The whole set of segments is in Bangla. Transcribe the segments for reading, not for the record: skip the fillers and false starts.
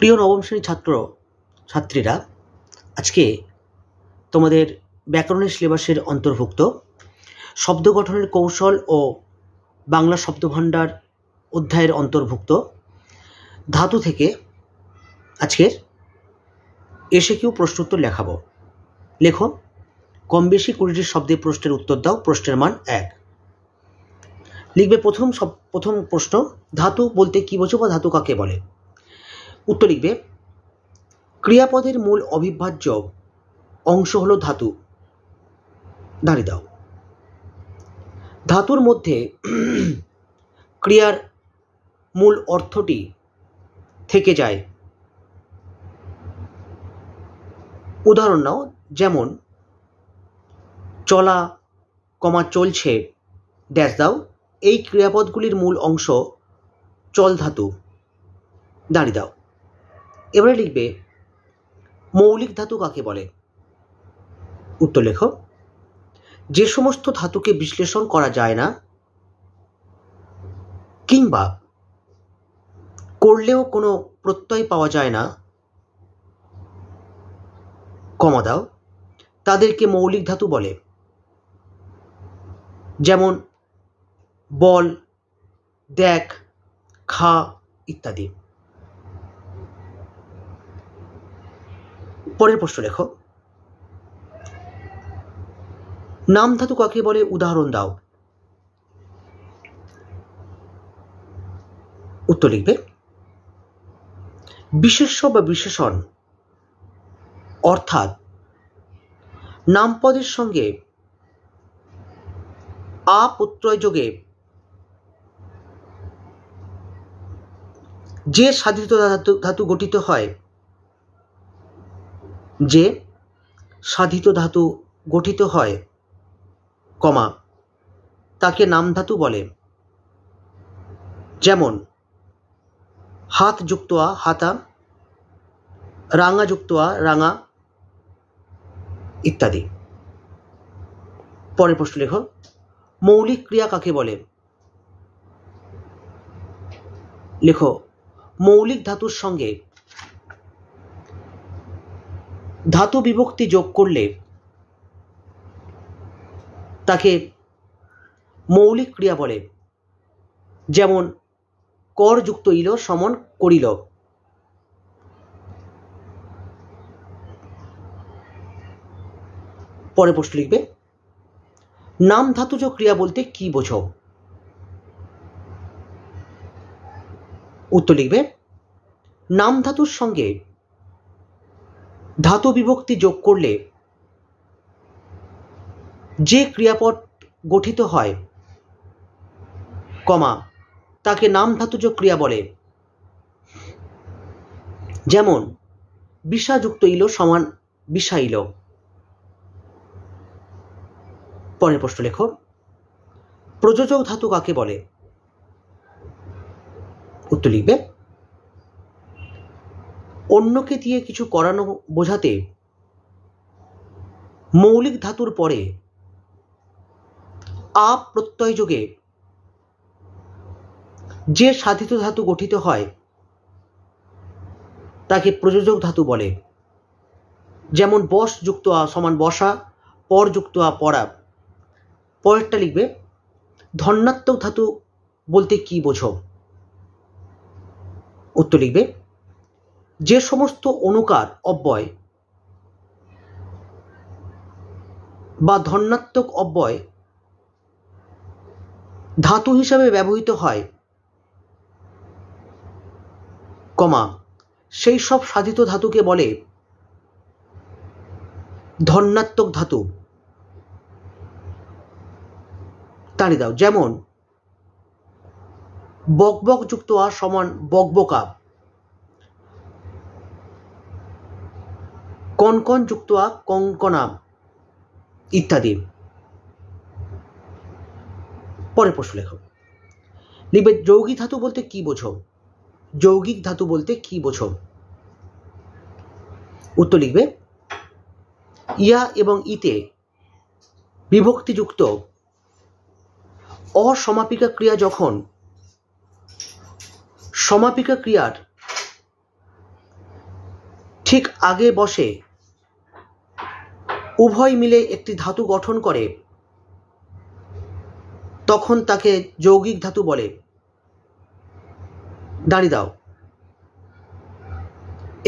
প্রিয় নবম শ্রেণীর ছাত্রীরা, আজকে তোমাদের ব্যাকরণের সিলেবাসের অন্তর্ভুক্ত শব্দ গঠনের কৌশল ও বাংলা শব্দভাণ্ডার অধ্যায়ের অন্তর্ভুক্ত ধাতু থেকে আজকের এসএকিউ প্রশ্নোত্তর লেখাবো। লেখো, কম বেশি 20টি শব্দে প্রশ্নের উত্তর দাও। প্রশ্নের মান 1। লিখবে প্রথম প্রশ্ন, ধাতু বলতে কি বোঝো বা ধাতু কাকে বলে? উত্তর লিখবে, ক্রিয়াপদের মূল অবিভাজ্য অংশ হলো ধাতু। দাঁড়িয়ে দাও। ধাতুর মধ্যে ক্রিয়ার মূল অর্থটি থেকে যায়। উদাহরণ নাও, যেমন চলা, চলছে, ড্যাশ দাও। এই ক্রিয়াপদগুলির মূল অংশ চল ধাতু। দাঁড়িয়ে দাও। এবারে লিখবে, মৌলিক ধাতু কাকে বলে? উত্তর লেখো, যে সমস্ত ধাতুকে বিশ্লেষণ করা যায় না কিংবা করলেও কোনো প্রত্যয় পাওয়া যায় না, কমা দাও, তাদেরকে মৌলিক ধাতু বলে। যেমন বল, দেখ, খা ইত্যাদি। পরের প্রশ্ন লেখো, নাম ধাতু কাকে বলে? উদাহরণ দাও। উত্তর লিখবে, বিশেষ্য বা বিশেষণ অর্থাৎ নামপদের সঙ্গে আ প্রত্যয় যোগে যে সাধিত ধাতু গঠিত হয়, যে সাধিত ধাতু গঠিত হয়, কমা, তাকে নাম ধাতু বলে। যেমন হাত যুক্ত আ হাতা, রাঙা যুক্ত আ রাঙা ইত্যাদি। পরের প্রশ্ন লেখো, মৌলিক ক্রিয়া কাকে বলে? লেখো, মৌলিক ধাতুর সঙ্গে ধাতু বিভক্তি যোগ করলে তাকে মৌলিক ক্রিয়া বলে। যেমন কর যুক্ত ইল সমান করিল। পরে প্রশ্ন লিখবে, নাম ধাতুজ ক্রিয়া বলতে কি বোঝো? উত্তর লিখবে, নাম ধাতুর সঙ্গে ধাতু বিভক্তি যোগ করলে যে ক্রিয়াপদ গঠিত হয়, কমা, তাকে নাম ধাতুজ ক্রিয়া বলে। যেমন বিষাযুক্ত ইল সমান বিষাইল। পরের প্রশ্ন লেখো, প্রযোজক ধাতু কাকে বলে? উত্তর লিখবে, অন্যকে দিয়ে কিছু করানো বোঝাতে মৌলিক ধাতুর পরে আ প্রত্যয় যোগে যে সাধিত ধাতু গঠিত হয় তাকে প্রযোজক ধাতু বলে। যেমন বস যুক্ত আ সমান বসা, পর যুক্ত আ পড়া। পরেরটা লিখবে, ধন্যাত্মক ধাতু বলতে কি বোঝো? উত্তর লিখবে, যে সমস্ত অনুকার অব্যয় বা ধন্যাত্মক অব্যয় ধাতু হিসাবে ব্যবহৃত হয়, কমা, সেই সব সাধিত ধাতুকে বলে ধন্যাত্মক ধাতু। দাঁড়িয়ে দাও। যেমন বকবক যুক্ত আ সমান বকবকা, কনকন যুক্ত আ কঙ্কনা ইত্যাদি। পরের প্রশ্ন লেখো, লিখবে, যৌগিক ধাতু বলতে কি বোঝো? যৌগিক ধাতু বলতে কি বোঝো? উত্তর লিখবে, ইয়া এবং ইতে বিভক্তিযুক্ত অসমাপিকা ক্রিয়া যখন সমাপিকা ক্রিয়ার ঠিক আগে বসে উভয় মিলে একটি ধাতু গঠন করে, তখন তাকে যৌগিক ধাতু বলে। দাঁড়িয়ে দাও।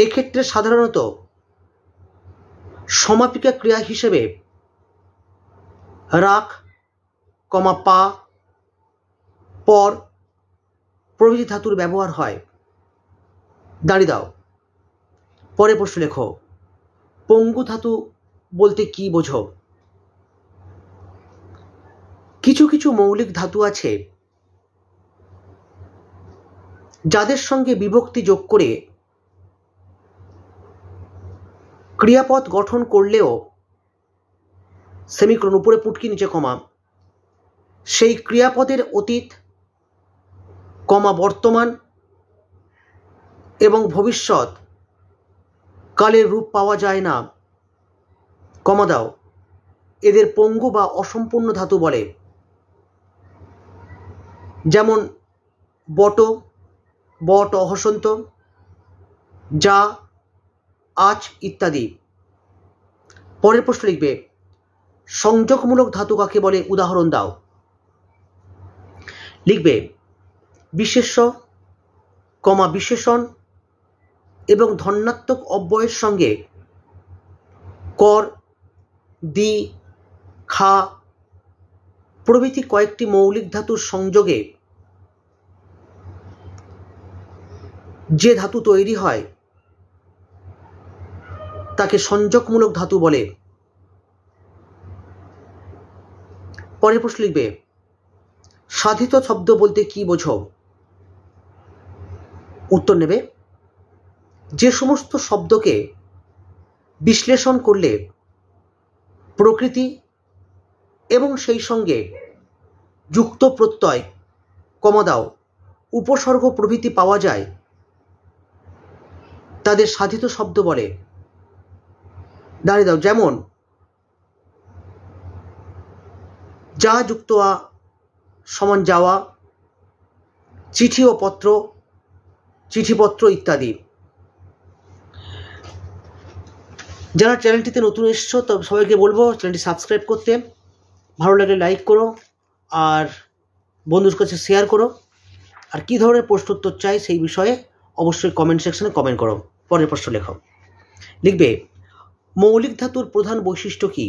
এক্ষেত্রে সাধারণত সমাপিকা ক্রিয়া হিসেবে রাখ, পা, পর প্রভৃতি ধাতুর ব্যবহার হয়। দাঁড়িয়ে দাও। পরে প্রশ্ন লেখো, পঙ্গু ধাতু বলতে কি বোঝো? কিছু কিছু মৌলিক ধাতু আছে যাদের সঙ্গে বিভক্তি যোগ করে ক্রিয়াপদ গঠন করলেও সেমিকোলন, উপরে পুটকি নিচে কমা, সেই ক্রিয়াপদের অতীত, বর্তমান এবং ভবিষ্যৎ কালের রূপ পাওয়া যায় না, দাও, এদের পঙ্গু বা অসম্পূর্ণ ধাতু বলে। যেমন বট, হসন্ত, যা, আচ ইত্যাদি। পরের প্রশ্ন লিখবে, সংযোগমূলক ধাতু কাকে বলে? উদাহরণ দাও। লিখবে বিশেষ্য, বিশেষণ এবং ধন্যাত্মক অব্যয়ের সঙ্গে কর, দি, খা প্রভৃতি কয়েকটি মৌলিক ধাতুর সংযোগে যে ধাতু তৈরি হয় তাকে সংযোগমূলক ধাতু বলে। পরের প্রশ্ন লিখবে, সাধিত শব্দ বলতে কি বোঝো? উত্তর নেবে, যে সমস্ত শব্দকে বিশ্লেষণ করলে প্রকৃতি এবং সেই সঙ্গে যুক্ত প্রত্যয়, দাও, উপসর্গ প্রভৃতি পাওয়া যায় তাদের সাধিত শব্দ বলে। দাঁড়িয়ে দাও। যেমন যা যুক্ত আ সমান যাওয়া, চিঠি ও পত্র, চিঠিপত্র ইত্যাদি। যারা চ্যানেলটিতে নতুন এসছো তো সবাইকে বলবো চ্যানেলটি সাবস্ক্রাইব করতে, ভালো লাগলে লাইক করো আর বন্ধুর কাছে শেয়ার করো। আর কী ধরনের প্রশ্নোত্তর চাই সেই বিষয়ে অবশ্যই কমেন্ট সেকশনে কমেন্ট করো। পরের প্রশ্ন লেখো। লিখবে, মৌলিক ধাতুর প্রধান বৈশিষ্ট্য কি?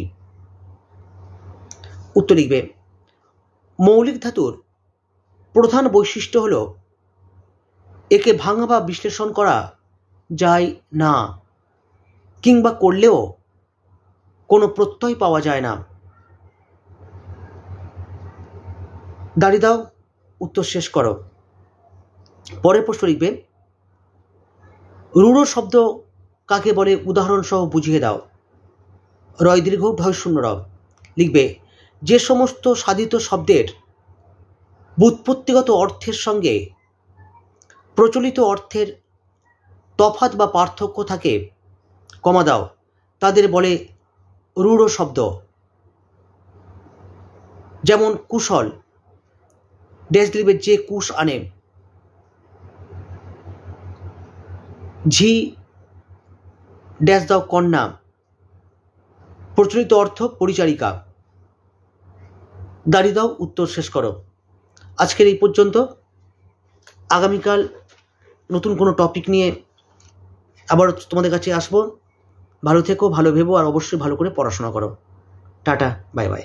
উত্তর লিখবে, মৌলিক ধাতুর প্রধান বৈশিষ্ট্য হলো একে ভাঙা বা বিশ্লেষণ করা যায় না, কিংবা করলেও কোনো প্রত্যয় পাওয়া যায় না। দাঁড়িয়ে দাও, উত্তর শেষ করো। পরের প্রশ্ন লিখবে, রূঢ় শব্দ কাকে বলে? উদাহরণ সহ বুঝিয়ে দাও। রয় দীর্ঘ ঢয় শূন্য র। লিখবে, যে সমস্ত সাধিত শব্দের ব্যুৎপত্তিগত অর্থের সঙ্গে প্রচলিত অর্থের তফাৎ বা পার্থক্য থাকে, দাও, তাদের বলে রূঢ় শব্দ। যেমন কুশল, ড্যাশ লিখবে যে কুশ আনে। ঝি ড্যাশ দাও কন্যা, প্রচলিত অর্থ পরিচারিকা। দাঁড়িয়ে দাও, উত্তর শেষ করো। আজকের এই পর্যন্ত। আগামীকাল নতুন কোনো টপিক নিয়ে আবার তোমাদের কাছে আসবো। ভালো থেকো, ভালো ভেবো আর অবশ্যই ভালো করে পড়াশোনা করো। Tata, bye bye.